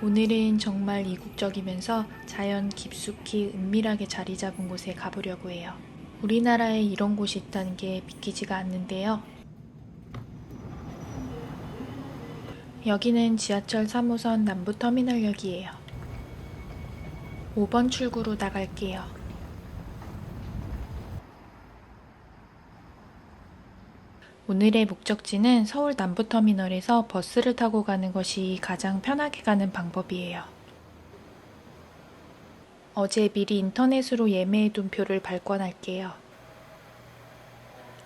오늘은 정말 이국적이면서 자연 깊숙이 은밀하게 자리 잡은 곳에 가보려고 해요. 우리나라에 이런 곳이 있다는 게 믿기지가 않는데요. 여기는 지하철 3호선 남부터미널역이에요. 5번 출구로 나갈게요. 오늘의 목적지는 서울 남부터미널에서 버스를 타고 가는 것이 가장 편하게 가는 방법이에요. 어제 미리 인터넷으로 예매해둔 표를 발권할게요.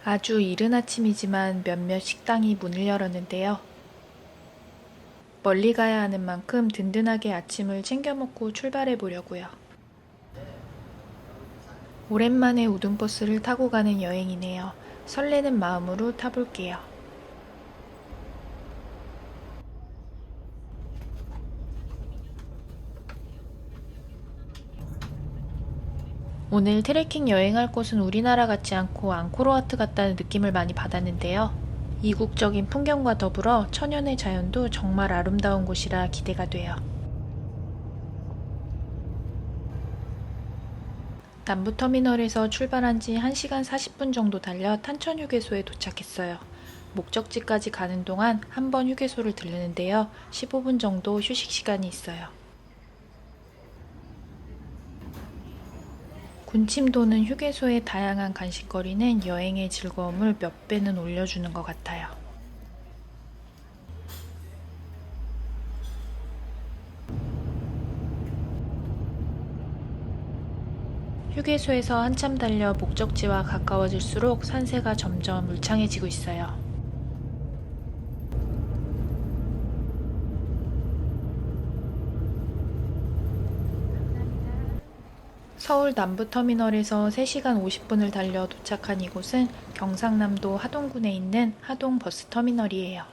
아주 이른 아침이지만 몇몇 식당이 문을 열었는데요. 멀리 가야 하는 만큼 든든하게 아침을 챙겨 먹고 출발해 보려고요. 오랜만에 우등버스를 타고 가는 여행이네요. 설레는 마음으로 타볼게요. 오늘 트레킹 여행할 곳은 우리나라 같지 않고 앙코르와트 같다는 느낌을 많이 받았는데요. 이국적인 풍경과 더불어 천연의 자연도 정말 아름다운 곳이라 기대가 돼요. 남부터미널에서 출발한 지 1시간 40분 정도 달려 탄천휴게소에 도착했어요. 목적지까지 가는 동안 한 번 휴게소를 들르는데요. 15분 정도 휴식 시간이 있어요. 군침 도는 휴게소의 다양한 간식거리는 여행의 즐거움을 몇 배는 올려주는 것 같아요. 휴게소에서 한참 달려 목적지와 가까워질수록 산세가 점점 울창해지고 있어요. 서울 남부터미널에서 3시간 50분을 달려 도착한 이곳은 경상남도 하동군에 있는 하동버스터미널이에요.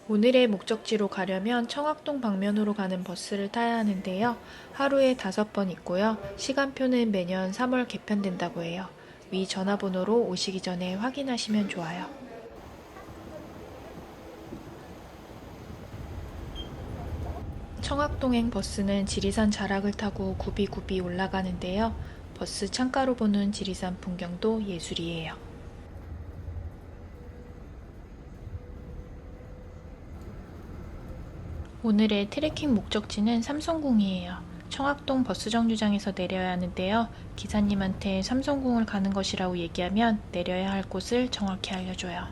오늘의 목적지로 가려면 청학동 방면으로 가는 버스를 타야 하는데요. 하루에 5번 있고요. 시간표는 매년 3월 개편된다고 해요. 위 전화번호로 오시기 전에 확인하시면 좋아요. 청학동행 버스는 지리산 자락을 타고 굽이굽이 올라가는데요. 버스 창가로 보는 지리산 풍경도 예술이에요. 오늘의 트레킹 목적지는 삼성궁이에요. 청학동 버스 정류장에서 내려야 하는데요. 기사님한테 삼성궁을 가는 것이라고 얘기하면 내려야 할 곳을 정확히 알려줘요.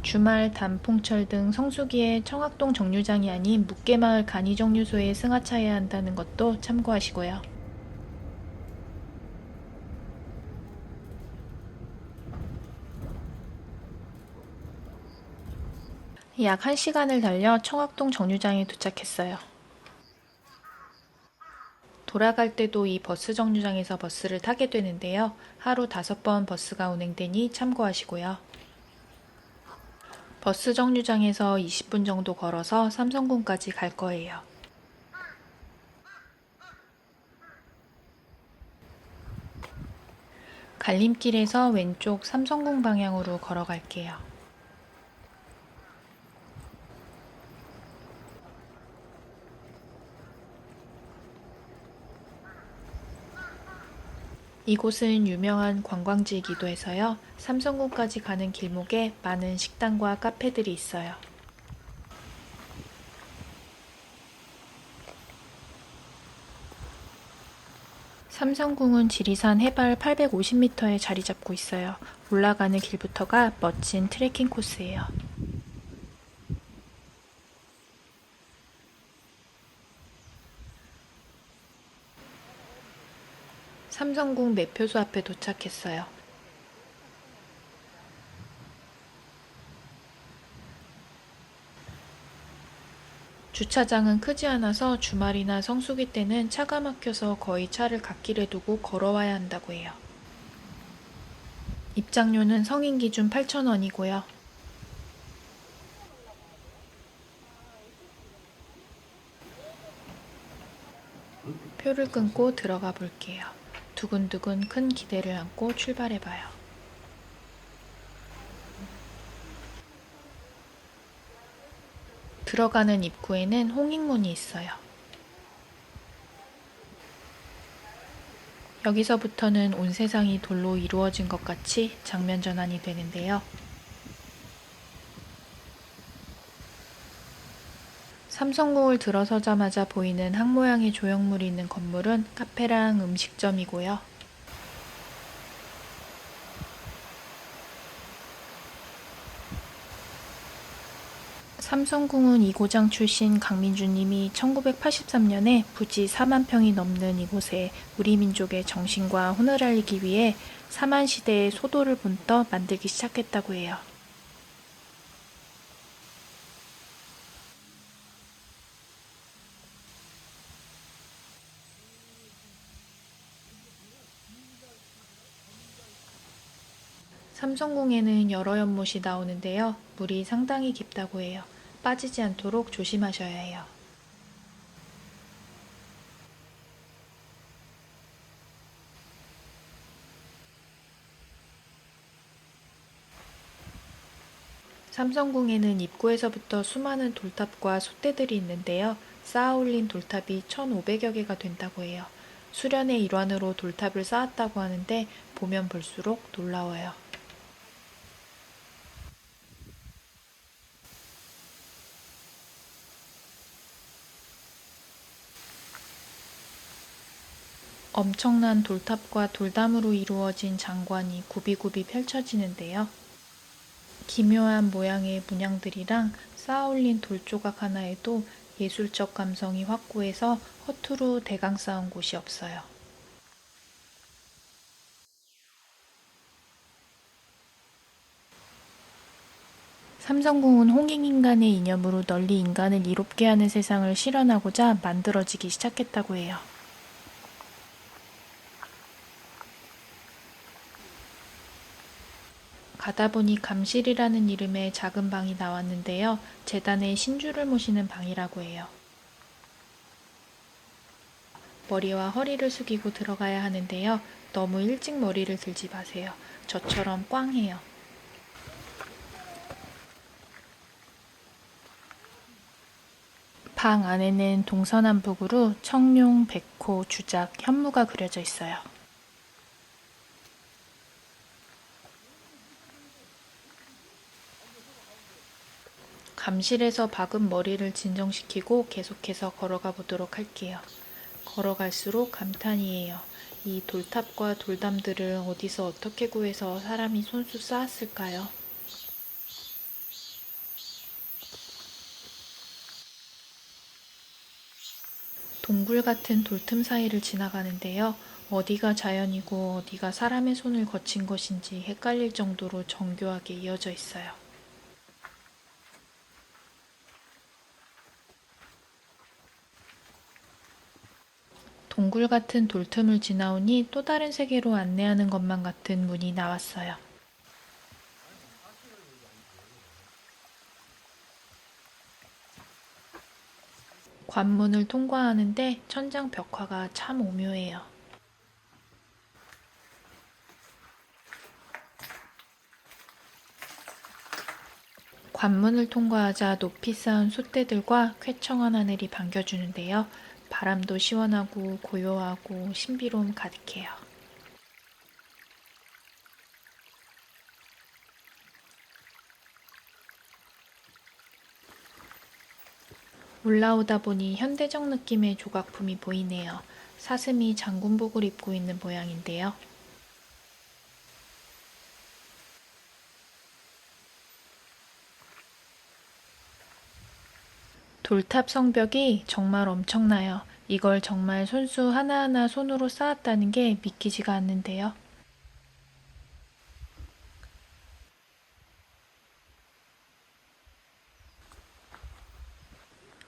주말, 단풍철 등 성수기에 청학동 정류장이 아닌 묵계마을 간이정류소에 승하차해야 한다는 것도 참고하시고요. 약 1시간을 달려 청학동 정류장에 도착했어요. 돌아갈 때도 이 버스 정류장에서 버스를 타게 되는데요. 하루 5번 버스가 운행되니 참고하시고요. 버스 정류장에서 20분 정도 걸어서 삼성궁까지 갈 거예요. 갈림길에서 왼쪽 삼성궁 방향으로 걸어갈게요. 이곳은 유명한 관광지이기도 해서요. 삼성궁까지 가는 길목에 많은 식당과 카페들이 있어요. 삼성궁은 지리산 해발 850m에 자리 잡고 있어요. 올라가는 길부터가 멋진 트레킹 코스예요. 삼성궁 매표소 앞에 도착했어요. 주차장은 크지 않아서 주말이나 성수기 때는 차가 막혀서 거의 차를 갓길에 두고 걸어와야 한다고 해요. 입장료는 성인 기준 8,000원이고요. 표를 끊고 들어가 볼게요. 두근두근 큰 기대를 안고 출발해봐요. 들어가는 입구에는 홍익문이 있어요. 여기서부터는 온 세상이 돌로 이루어진 것 같이 장면 전환이 되는데요. 삼성궁을 들어서자마자 보이는 항 모양의 조형물이 있는 건물은 카페랑 음식점이고요. 삼성궁은 이 고장 출신 강민주님이 1983년에 부지 4만 평이 넘는 이곳에 우리 민족의 정신과 혼을 알리기 위해 사만시대의 소도를 본떠 만들기 시작했다고 해요. 삼성궁에는 여러 연못이 나오는데요. 물이 상당히 깊다고 해요. 빠지지 않도록 조심하셔야 해요. 삼성궁에는 입구에서부터 수많은 돌탑과 솥대들이 있는데요. 쌓아 올린 돌탑이 1,500여 개가 된다고 해요. 수련의 일환으로 돌탑을 쌓았다고 하는데 보면 볼수록 놀라워요. 엄청난 돌탑과 돌담으로 이루어진 장관이 굽이굽이 펼쳐지는데요. 기묘한 모양의 문양들이랑 쌓아올린 돌조각 하나에도 예술적 감성이 확고해서 허투루 대강 쌓은 곳이 없어요. 삼성궁은 홍익인간의 이념으로 널리 인간을 이롭게 하는 세상을 실현하고자 만들어지기 시작했다고 해요. 가다 보니 감실이라는 이름의 작은 방이 나왔는데요. 재단에 신주를 모시는 방이라고 해요. 머리와 허리를 숙이고 들어가야 하는데요. 너무 일찍 머리를 들지 마세요. 저처럼 꽝 해요. 방 안에는 동서남북으로 청룡, 백호, 주작, 현무가 그려져 있어요. 감실에서 박은 머리를 진정시키고 계속해서 걸어가 보도록 할게요. 걸어갈수록 감탄이에요. 이 돌탑과 돌담들을 어디서 어떻게 구해서 사람이 손수 쌓았을까요? 동굴 같은 돌틈 사이를 지나가는데요. 어디가 자연이고 어디가 사람의 손을 거친 것인지 헷갈릴 정도로 정교하게 이어져 있어요. 동굴 같은 돌틈을 지나오니 또 다른 세계로 안내하는 것만 같은 문이 나왔어요. 관문을 통과하는데 천장 벽화가 참 오묘해요. 관문을 통과하자 높이 쌓은 솥대들과 쾌청한 하늘이 반겨주는데요. 바람도 시원하고 고요하고 신비로움 가득해요. 올라오다 보니 현대적 느낌의 조각품이 보이네요. 사슴이 장군복을 입고 있는 모양인데요. 돌탑 성벽이 정말 엄청나요. 이걸 정말 손수 하나하나 손으로 쌓았다는 게 믿기지가 않는데요.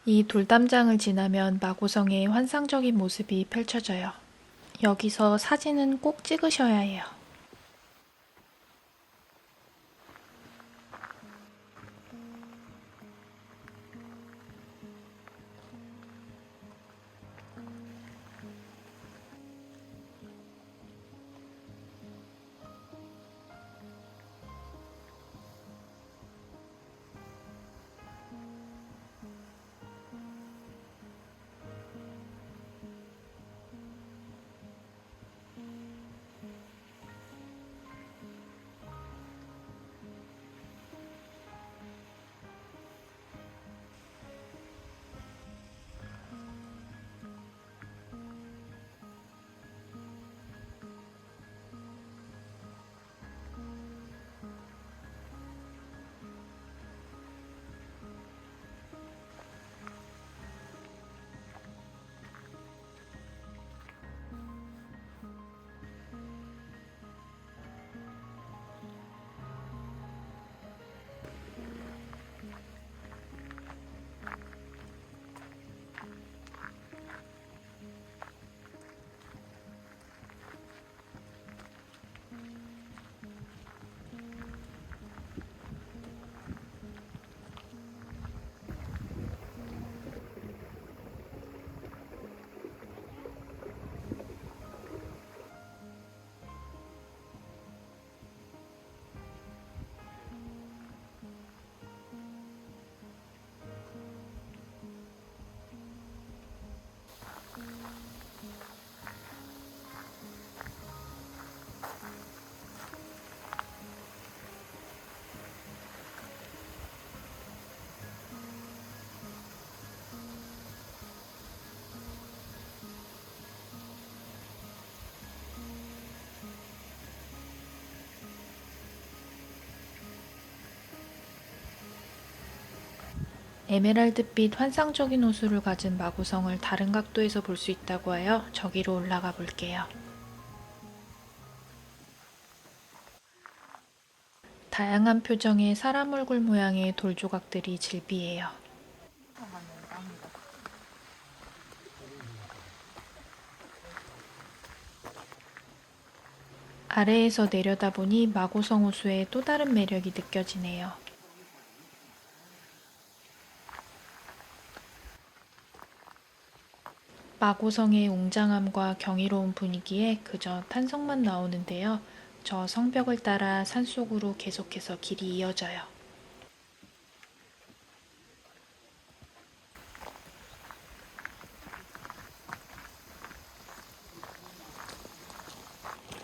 이 돌담장을 지나면 마고성의 환상적인 모습이 펼쳐져요. 여기서 사진은 꼭 찍으셔야 해요. 에메랄드빛 환상적인 호수를 가진 마고성을 다른 각도에서 볼 수 있다고 하여 저기로 올라가 볼게요. 다양한 표정의 사람 얼굴 모양의 돌 조각들이 질비해요. 아래에서 내려다보니 마고성 호수의 또 다른 매력이 느껴지네요. 마고성의 웅장함과 경이로운 분위기에 그저 탄성만 나오는데요. 저 성벽을 따라 산속으로 계속해서 길이 이어져요.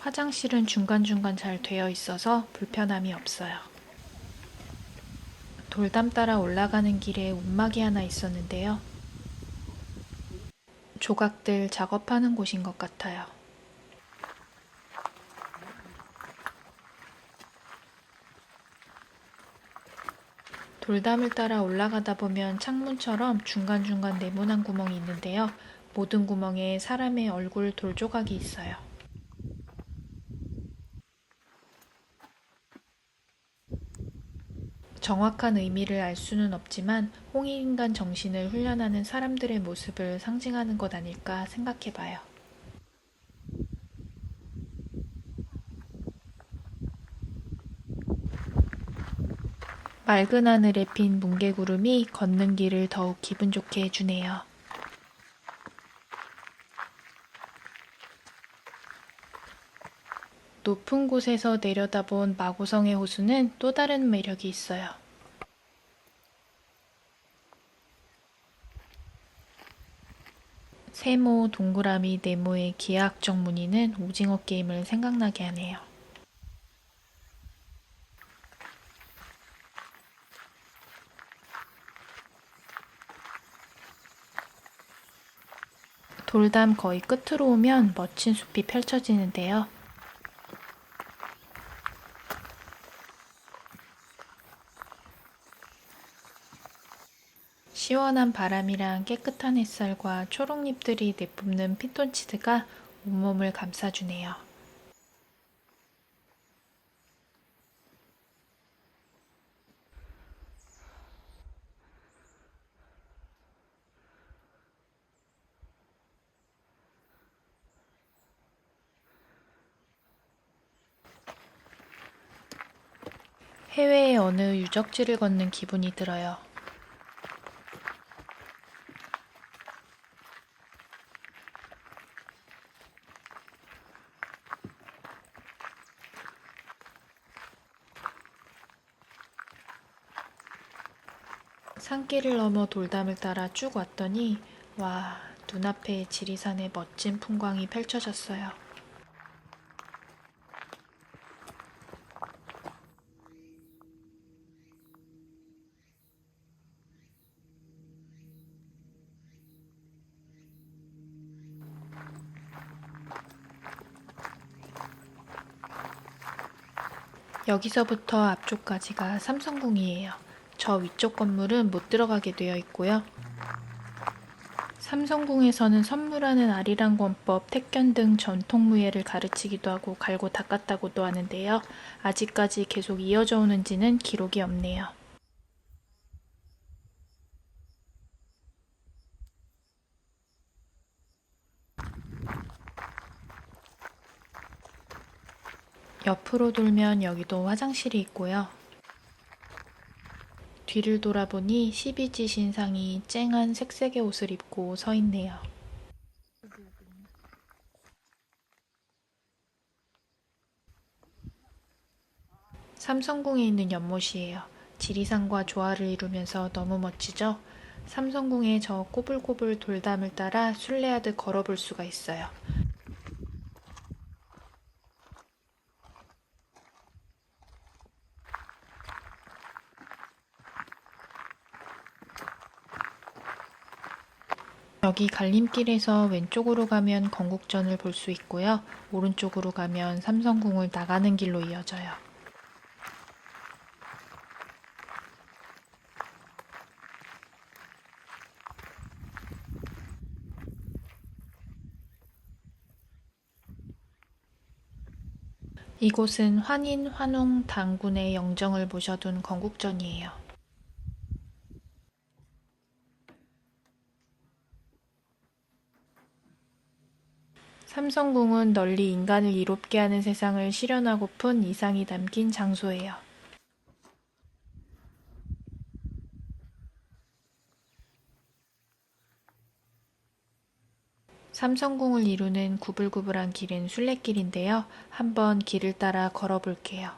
화장실은 중간중간 잘 되어 있어서 불편함이 없어요. 돌담 따라 올라가는 길에 움막이 하나 있었는데요. 조각들 작업하는 곳인 것 같아요. 돌담을 따라 올라가다 보면 창문처럼 중간중간 네모난 구멍이 있는데요. 모든 구멍에 사람의 얼굴 돌조각이 있어요. 정확한 의미를 알 수는 없지만 홍익인간 정신을 훈련하는 사람들의 모습을 상징하는 것 아닐까 생각해봐요. 맑은 하늘에 핀 뭉게구름이 걷는 길을 더욱 기분 좋게 해주네요. 높은 곳에서 내려다본 마고성의 호수는 또 다른 매력이 있어요. 세모, 동그라미, 네모의 기하학적 무늬는 오징어 게임을 생각나게 하네요. 돌담 거의 끝으로 오면 멋진 숲이 펼쳐지는데요. 시원한 바람이랑 깨끗한 햇살과 초록잎들이 내뿜는 피톤치드가 온몸을 감싸주네요. 해외의 어느 유적지를 걷는 기분이 들어요. 산길을 넘어 돌담을 따라 쭉 왔더니 와, 눈앞에 지리산의 멋진 풍광이 펼쳐졌어요. 여기서부터 앞쪽까지가 삼성궁이에요. 저 위쪽 건물은 못 들어가게 되어 있고요. 삼성궁에서는 선무라는 아리랑 권법, 택견 등 전통 무예를 가르치기도 하고 갈고 닦았다고도 하는데요. 아직까지 계속 이어져 오는지는 기록이 없네요. 옆으로 돌면 여기도 화장실이 있고요. 뒤를 돌아보니 12지 신상이 쨍한 색색의 옷을 입고 서 있네요. 삼성궁에 있는 연못이에요. 지리산과 조화를 이루면서 너무 멋지죠? 삼성궁의 저 꼬불꼬불 돌담을 따라 순례하듯 걸어볼 수가 있어요. 여기 갈림길에서 왼쪽으로 가면 건국전을 볼 수 있고요. 오른쪽으로 가면 삼성궁을 나가는 길로 이어져요. 이곳은 환인, 환웅, 당군의 영정을 모셔둔 건국전이에요. 삼성궁은 널리 인간을 이롭게 하는 세상을 실현하고픈 이상이 담긴 장소예요. 삼성궁을 이루는 구불구불한 길은 순례길인데요. 한번 길을 따라 걸어볼게요.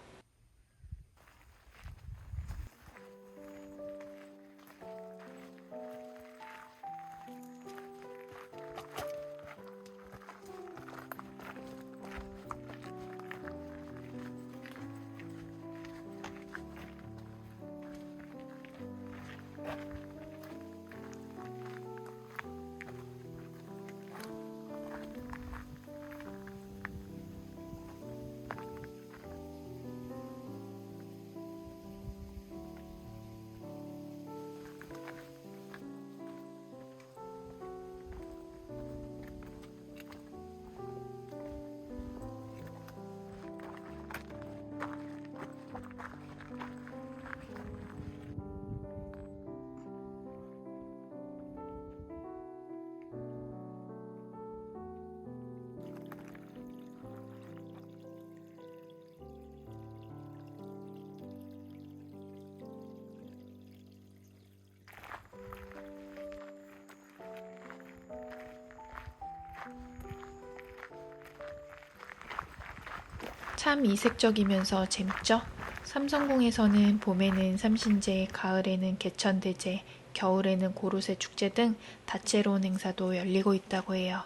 참 이색적이면서 재밌죠? 삼성궁에서는 봄에는 삼신제, 가을에는 개천대제, 겨울에는 고로쇠 축제 등 다채로운 행사도 열리고 있다고 해요.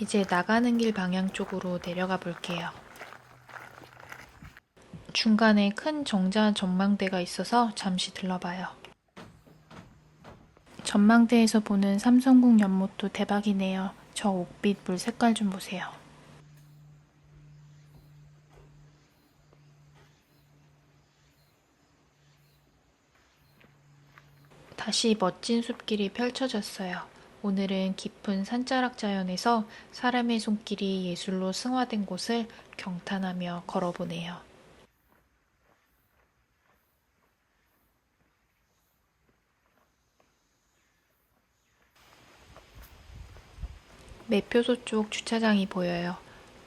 이제 나가는 길 방향 쪽으로 내려가 볼게요. 중간에 큰 정자 전망대가 있어서 잠시 들러봐요. 전망대에서 보는 삼성궁 연못도 대박이네요. 저 옥빛 물 색깔 좀 보세요. 다시 멋진 숲길이 펼쳐졌어요. 오늘은 깊은 산자락 자연에서 사람의 손길이 예술로 승화된 곳을 경탄하며 걸어보네요. 매표소 쪽 주차장이 보여요.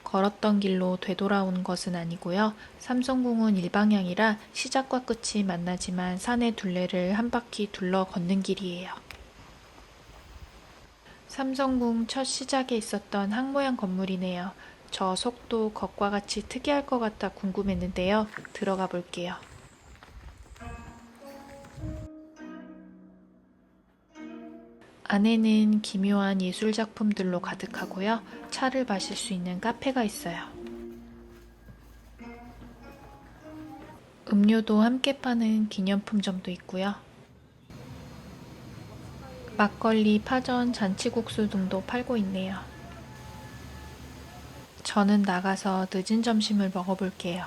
걸었던 길로 되돌아온 것은 아니고요. 삼성궁은 일방향이라 시작과 끝이 만나지만 산의 둘레를 한 바퀴 둘러 걷는 길이에요. 삼성궁 첫 시작에 있었던 항모양 건물이네요. 저 속도 겉과 같이 특이할 것 같아 궁금했는데요. 들어가 볼게요. 안에는 기묘한 예술 작품들로 가득하고요. 차를 마실 수 있는 카페가 있어요. 음료도 함께 파는 기념품점도 있고요. 막걸리, 파전, 잔치국수 등도 팔고 있네요. 저는 나가서 늦은 점심을 먹어볼게요.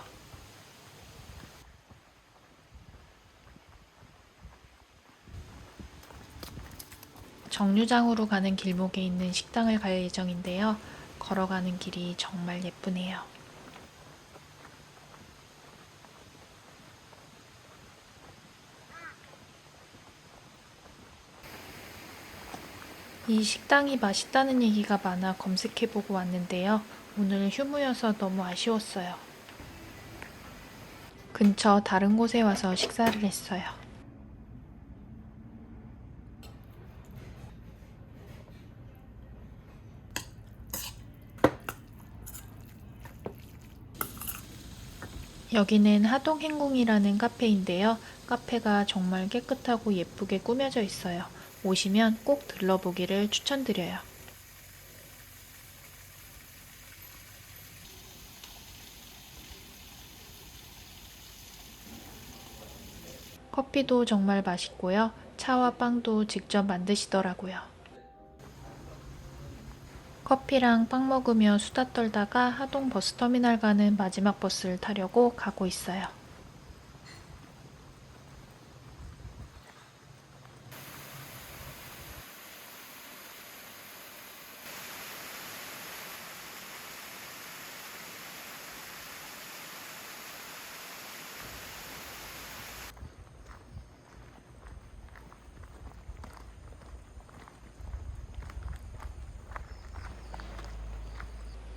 정류장으로 가는 길목에 있는 식당을 갈 예정인데요. 걸어가는 길이 정말 예쁘네요. 이 식당이 맛있다는 얘기가 많아 검색해보고 왔는데요. 오늘 휴무여서 너무 아쉬웠어요. 근처 다른 곳에 와서 식사를 했어요. 여기는 하동행궁이라는 카페인데요. 카페가 정말 깨끗하고 예쁘게 꾸며져 있어요. 오시면 꼭 들러보기를 추천드려요. 커피도 정말 맛있고요. 차와 빵도 직접 만드시더라고요. 커피랑 빵 먹으며 수다 떨다가 하동 버스터미널 가는 마지막 버스를 타려고 가고 있어요.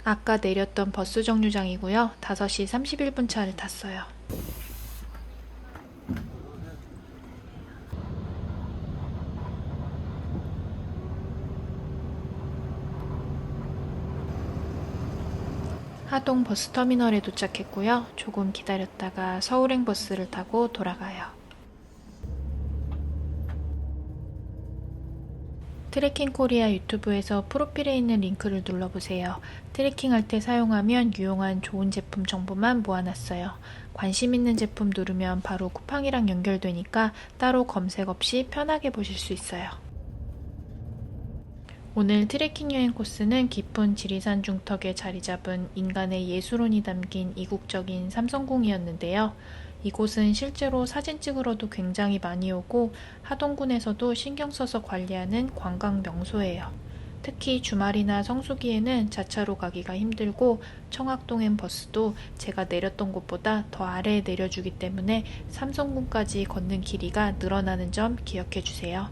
아까 내렸던 버스 정류장이고요. 5시 31분 차를 탔어요. 하동 버스터미널에 도착했고요. 조금 기다렸다가 서울행 버스를 타고 돌아가요. 트레킹 코리아 유튜브에서 프로필에 있는 링크를 눌러보세요. 트레킹할 때 사용하면 유용한 좋은 제품 정보만 모아놨어요. 관심 있는 제품 누르면 바로 쿠팡이랑 연결되니까 따로 검색 없이 편하게 보실 수 있어요. 오늘 트레킹 여행 코스는 깊은 지리산 중턱에 자리 잡은 인간의 예술혼이 담긴 이국적인 삼성궁이었는데요. 이곳은 실제로 사진 찍으러도 굉장히 많이 오고 하동군에서도 신경 써서 관리하는 관광 명소예요. 특히 주말이나 성수기에는 자차로 가기가 힘들고 청학동행 버스도 제가 내렸던 곳보다 더 아래에 내려주기 때문에 삼성궁까지 걷는 길이가 늘어나는 점 기억해 주세요.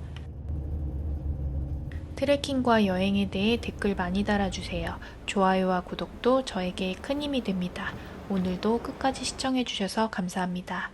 트레킹과 여행에 대해 댓글 많이 달아주세요. 좋아요와 구독도 저에게 큰 힘이 됩니다. 오늘도 끝까지 시청해주셔서 감사합니다.